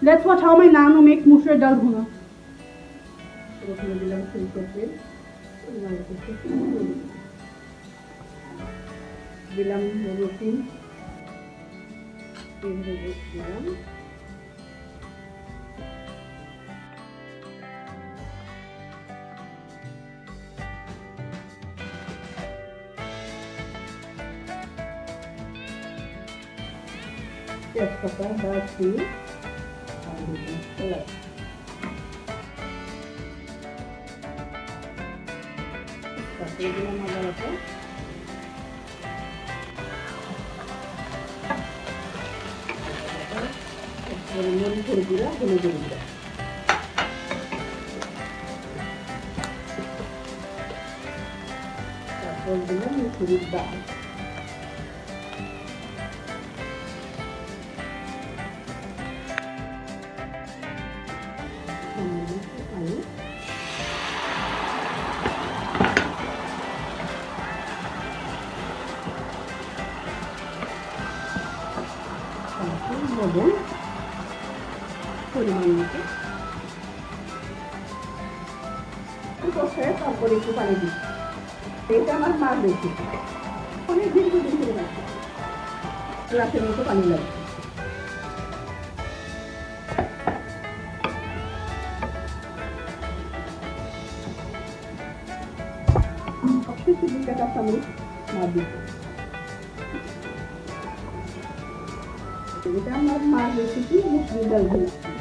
Let's watch how my nanu makes musur dal bhuna. প্রথমে দিলাম সরিষার তেল, দিলাম রসুন, দিলাম তেজপাতা, দারচিনি আর দিলাম এলাচ। তারপরে দিলাম আদা বাটা, মরিচের গুঁড়া, হলুদের গুঁড়া, তারপর দিলাম মুসুরির ডাল, পানি, লবণ পরিমাণ মতো, কষায় তারপরে একটু পানি দিই। এটা আমার মাছ বেশি অনেক দীর্ঘদিন ধরে রাখি, গ্লাসের মতো পানি লাগবে। সবকিছু 2 কাপ চামচ মাছ দিচ্ছি। এটা আমার মাছ রেসিপি মুসুরির ডাল ভুনা।